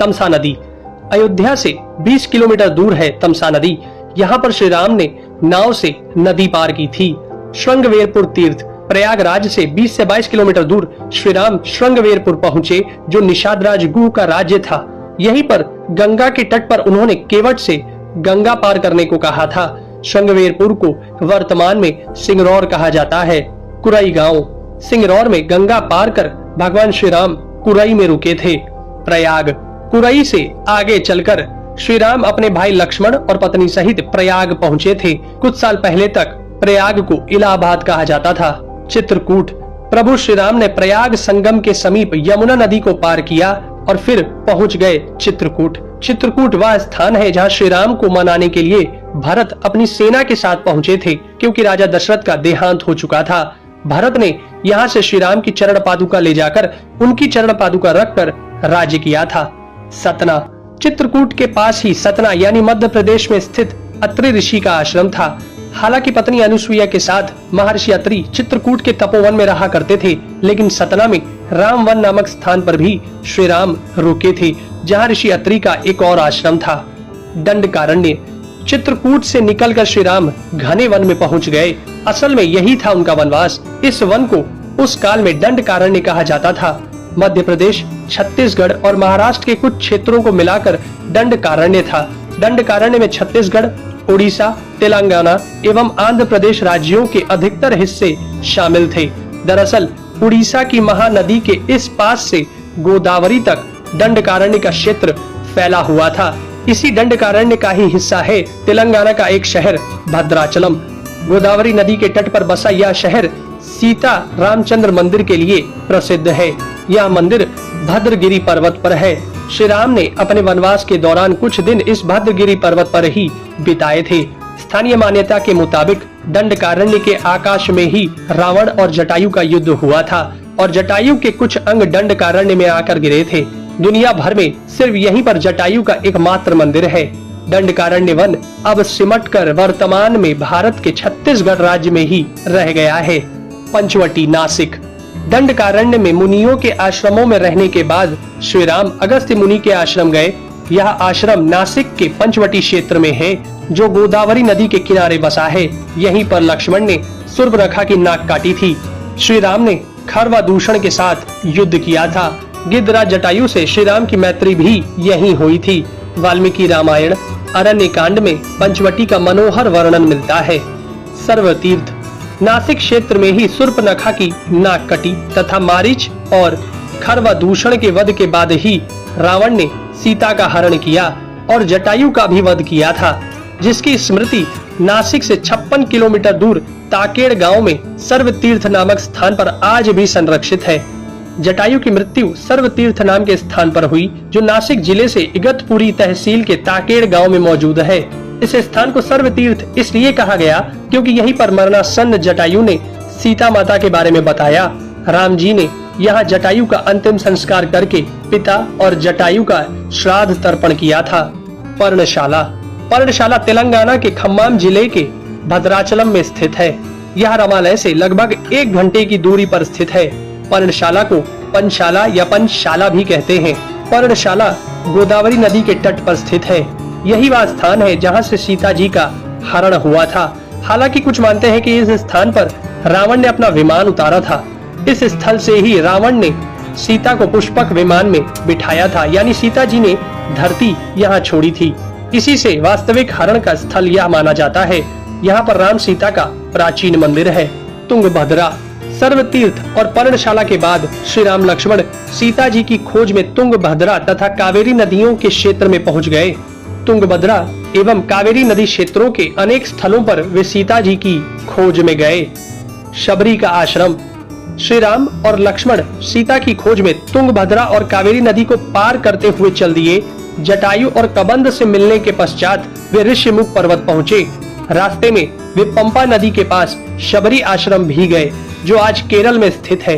तमसा नदी। अयोध्या से 20 किलोमीटर दूर है तमसा नदी। यहाँ पर श्री राम ने नाव से नदी पार की थी। श्रृंगवेरपुर तीर्थ, प्रयागराज से 20 से 22 किलोमीटर दूर श्री राम श्रृंगवेरपुर पहुँचे, जो निषादराज गुह का राज्य था। यहीं पर गंगा के तट पर उन्होंने केवट से गंगा पार करने को कहा था। श्रृंगवेरपुर को वर्तमान में सिंगरौर कहा जाता है। कुरई गांव, सिंगरौर में गंगा पार कर भगवान श्री राम कुरई में रुके थे। प्रयाग, कुरई से आगे चलकर श्री राम अपने भाई लक्ष्मण और पत्नी सहित प्रयाग पहुँचे थे। कुछ साल पहले तक प्रयाग को इलाहाबाद कहा जाता था। चित्रकूट, प्रभु श्री राम ने प्रयाग संगम के समीप यमुना नदी को पार किया और फिर पहुंच गए चित्रकूट। चित्रकूट वह स्थान है जहां श्री राम को मनाने के लिए भरत अपनी सेना के साथ पहुंचे थे, क्योंकि राजा दशरथ का देहांत हो चुका था। भरत ने यहां से श्री राम की चरण पादुका ले जाकर उनकी चरण पादुका रखकर राज्य किया था। सतना, चित्रकूट के पास ही सतना यानी मध्य प्रदेश में स्थित अत्रि ऋषि का आश्रम था। हालांकि पत्नी अनुसुईया के साथ महर्षि अत्रि चित्रकूट के तपोवन में रहा करते थे, लेकिन सतना में रामवन नामक स्थान पर भी श्री राम रुके थे, जहां ऋषि अत्रि का एक और आश्रम था। दंडकारण्य, चित्रकूट से निकलकर श्री राम घने वन में पहुंच गए। असल में यही था उनका वनवास। इस वन को उस काल में दंडकारण्य कहा जाता था। मध्य प्रदेश, छत्तीसगढ़ और महाराष्ट्र के कुछ क्षेत्रों को मिलाकर दंडकारण्य था। दंडकारण्य में छत्तीसगढ़, उड़ीसा, तेलंगाना एवं आंध्र प्रदेश राज्यों के अधिकतर हिस्से शामिल थे। दरअसल उड़ीसा की महानदी के इस पास से गोदावरी तक दंडकारण्य का क्षेत्र फैला हुआ था। इसी दंडकारण्य का ही हिस्सा है तेलंगाना का एक शहर भद्राचलम। गोदावरी नदी के तट पर बसा यह शहर सीता रामचंद्र मंदिर के लिए प्रसिद्ध है। यह मंदिर भद्रगिरि पर्वत पर है। श्री राम ने अपने वनवास के दौरान कुछ दिन इस भद्रगिरि पर्वत पर ही बिताए थे। स्थानीय मान्यता के मुताबिक दंडकारण्य के आकाश में ही रावण और जटायु का युद्ध हुआ था और जटायु के कुछ अंग दंडकारण्य में आकर गिरे थे। दुनिया भर में सिर्फ यहीं पर जटायु का एकमात्र मंदिर है। दंडकारण्य वन अब सिमटकर वर्तमान में भारत के छत्तीसगढ़ राज्य में ही रह गया है। पंचवटी, नासिक, दंडकारण्य में मुनियों के आश्रमों में रहने के बाद श्री राम अगस्त्य मुनि के आश्रम गए। यह आश्रम नासिक के पंचवटी क्षेत्र में है, जो गोदावरी नदी के किनारे बसा है। यहीं पर लक्ष्मण ने सूर्पनखा की नाक काटी थी। श्री राम ने खरवादूषण के साथ युद्ध किया था। गिद्धराज जटायु से श्री राम की मैत्री भी यहीं हुई थी। वाल्मीकि रामायण अरण्य कांड में पंचवटी का मनोहर वर्णन मिलता है। सर्वतीर्थ, नासिक क्षेत्र में ही सूर्पनखा की नाक कटी तथा मारीच और खरवादूषण के वध के बाद ही रावण ने सीता का हरण किया और जटायु का भी वध किया था, जिसकी स्मृति नासिक से 56 किलोमीटर दूर ताकेड़ गांव में सर्वतीर्थ नामक स्थान पर आज भी संरक्षित है। जटायु की मृत्यु सर्वतीर्थ नाम के स्थान पर हुई, जो नासिक जिले से इगतपुरी तहसील के ताकेड़ गांव में मौजूद है। इस स्थान को सर्वतीर्थ इसलिए कहा गया क्योंकि यहीं पर मरणासन्न जटायु ने सीता माता के बारे में बताया। राम जी ने यहाँ जटायु का अंतिम संस्कार करके पिता और जटायु का श्राद्ध तर्पण किया था। पर्णशाला, पर्णशाला तेलंगाना के खम्माम जिले के भद्राचलम में स्थित है। यह रामालय से लगभग 1 घंटे की दूरी पर स्थित है। पर्णशाला को पंचशाला या पंचशाला भी कहते हैं। पर्णशाला गोदावरी नदी के तट पर स्थित है। यही वह स्थान है जहां से सीता जी का हरण हुआ था। हालांकि कुछ मानते हैं कि इस स्थान पर रावण ने अपना विमान उतारा था। इस स्थल से ही रावण ने सीता को पुष्पक विमान में बिठाया था, यानी सीता जी ने धरती यहाँ छोड़ी थी। इसी से वास्तविक हरण का स्थल यह माना जाता है। यहाँ पर राम सीता का प्राचीन मंदिर है। तुंगभद्रा, सर्वतीर्थ और पर्णशाला के बाद श्री राम लक्ष्मण सीता जी की खोज में तुंगभद्रा तथा कावेरी नदियों के क्षेत्र में पहुँच गए। तुंगभद्रा एवं कावेरी नदी क्षेत्रों के अनेक स्थलों पर वे सीता जी की खोज में गए। शबरी का आश्रम, श्री राम और लक्ष्मण सीता की खोज में तुंगभद्रा और कावेरी नदी को पार करते हुए चल दिए। जटायु और कबंध से मिलने के पश्चात वे ऋषिमुख पर्वत पहुँचे। रास्ते में वे पंपा नदी के पास शबरी आश्रम भी गए, जो आज केरल में स्थित है।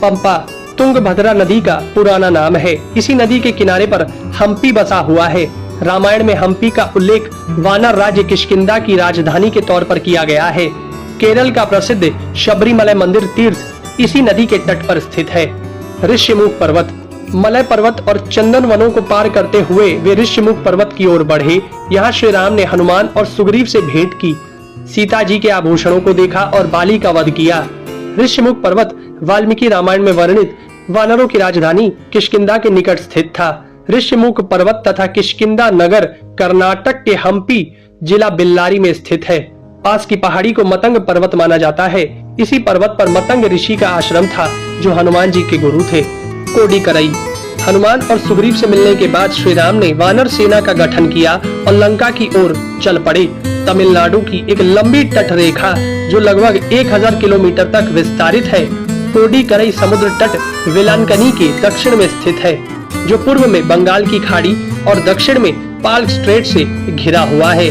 पंपा तुंगभद्रा नदी का पुराना नाम है। इसी नदी के किनारे पर हम्पी बसा हुआ है। रामायण में हम्पी का उल्लेख वानर राज्य किष्किंधा की राजधानी के तौर पर किया गया है। केरल का प्रसिद्ध शबरीमलय मंदिर तीर्थ इसी नदी के तट पर स्थित है। ऋषिमुख पर्वत, मलय पर्वत और चंदन वनों को पार करते हुए वे ऋष्यमुख पर्वत की ओर बढ़े। यहाँ श्री राम ने हनुमान और सुग्रीव से भेंट की, सीता जी के आभूषणों को देखा और बाली का वध किया। ऋष्यमुख पर्वत वाल्मीकि रामायण में वर्णित वानरों की राजधानी किष्किंधा के निकट स्थित था। ऋष्यमुख पर्वत तथा किष्किंधा नगर कर्नाटक के हम्पी जिला बेल्लारी में स्थित है। पास की पहाड़ी को मतंग पर्वत माना जाता है। इसी पर्वत पर मतंग ऋषि का आश्रम था जो हनुमान जी के गुरु थे। कोडिकरई। हनुमान और सुग्रीव से मिलने के बाद श्री राम ने वानर सेना का गठन किया और लंका की ओर चल पड़े। तमिलनाडु की एक लंबी तट रेखा जो लगभग 1000 किलोमीटर तक विस्तारित है, कोडिकरई समुद्र तट वेलांकनी के दक्षिण में स्थित है, जो पूर्व में बंगाल की खाड़ी और दक्षिण में पाल्क स्ट्रेट से घिरा हुआ है।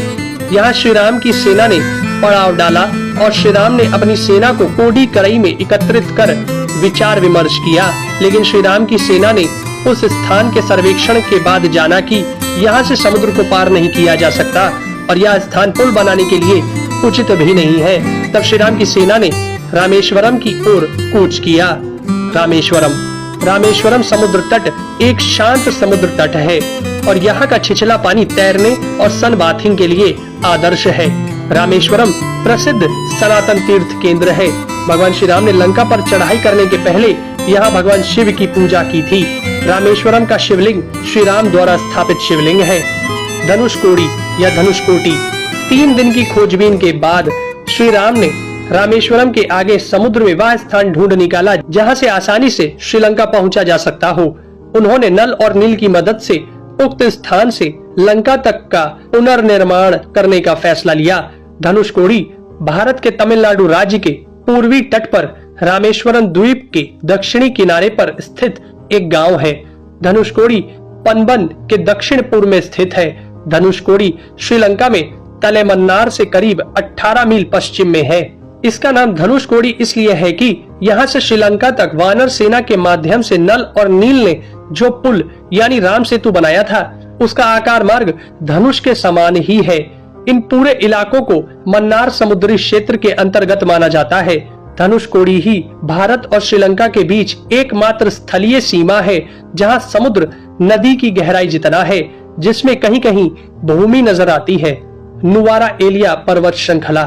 यहाँ श्री राम की सेना ने पड़ाव डाला और श्री राम ने अपनी सेना को कोडिकरई में एकत्रित कर विचार विमर्श किया। लेकिन श्री राम की सेना ने उस स्थान के सर्वेक्षण के बाद जाना कि यहाँ से समुद्र को पार नहीं किया जा सकता और यह स्थान पुल बनाने के लिए उचित भी नहीं है। तब श्री राम की सेना ने रामेश्वरम की ओर कूच किया। रामेश्वरम समुद्र तट एक शांत समुद्र तट है और यहाँ का छिछला पानी तैरने और सन बाथिंग के लिए आदर्श है। रामेश्वरम प्रसिद्ध सनातन तीर्थ केंद्र है। भगवान श्री राम ने लंका पर चढ़ाई करने के पहले यहाँ भगवान शिव की पूजा की थी। रामेश्वरम का शिवलिंग श्री राम द्वारा स्थापित शिवलिंग है। धनुषकोडी या धनुषकोटी। 3 दिन की खोजबीन के बाद श्री राम ने रामेश्वरम के आगे समुद्र में वह स्थान ढूंढ निकाला जहाँ से आसानी से श्रीलंका पहुँचा जा सकता हो। उन्होंने नल और नील की मदद से उक्त स्थान से लंका तक का पुनर्निर्माण करने का फैसला लिया। धनुषकोडी भारत के तमिलनाडु राज्य के पूर्वी तट पर रामेश्वरम द्वीप के दक्षिणी किनारे पर स्थित एक गांव है। धनुषकोडी पनबन के दक्षिण पूर्व में स्थित है। धनुषकोडी श्रीलंका में तलेमन्नार से करीब 18 मील पश्चिम में है। इसका नाम धनुषकोडी इसलिए है कि यहाँ से श्रीलंका तक वानर सेना के माध्यम से नल और नील ने जो पुल यानी राम सेतु बनाया था, उसका आकार मार्ग धनुष के समान ही है। इन पूरे इलाकों को मन्नार समुद्री क्षेत्र के अंतर्गत माना जाता है। धनुषकोडी ही भारत और श्रीलंका के बीच एकमात्र स्थलीय सीमा है जहां समुद्र नदी की गहराई जितना है, जिसमें कहीं कहीं भूमि नजर आती है। नुवारा एलिया पर्वत श्रृंखला।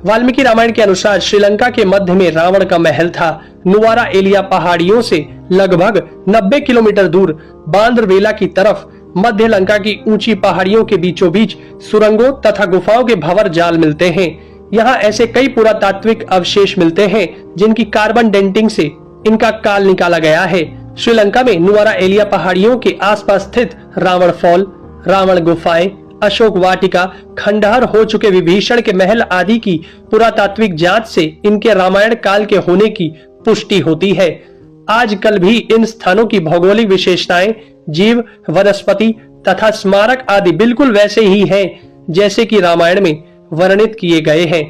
वाल्मीकि रामायण के अनुसार श्रीलंका के मध्य में रावण का महल था। नुवारा एलिया पहाड़ियों से लगभग 90 किलोमीटर दूर बांद्रवेला की तरफ मध्य लंका की ऊंची पहाड़ियों के बीचों बीच सुरंगों तथा गुफाओं के भंवर जाल मिलते हैं। यहाँ ऐसे कई पुरातात्विक अवशेष मिलते हैं जिनकी कार्बन डेंटिंग से इनका काल निकाला गया है। श्रीलंका में नुवारा एलिया पहाड़ियों के आसपास स्थित रावण फॉल, रावण गुफाएं, अशोक वाटिका, खंडहर हो चुके विभीषण के महल आदि की पुरातात्विक जांच से इनके रामायण काल के होने की पुष्टि होती है। आजकल भी इन स्थानों की भौगोलिक विशेषताएं, जीव, वनस्पति तथा स्मारक आदि बिल्कुल वैसे ही हैं जैसे कि रामायण में वर्णित किए गए हैं।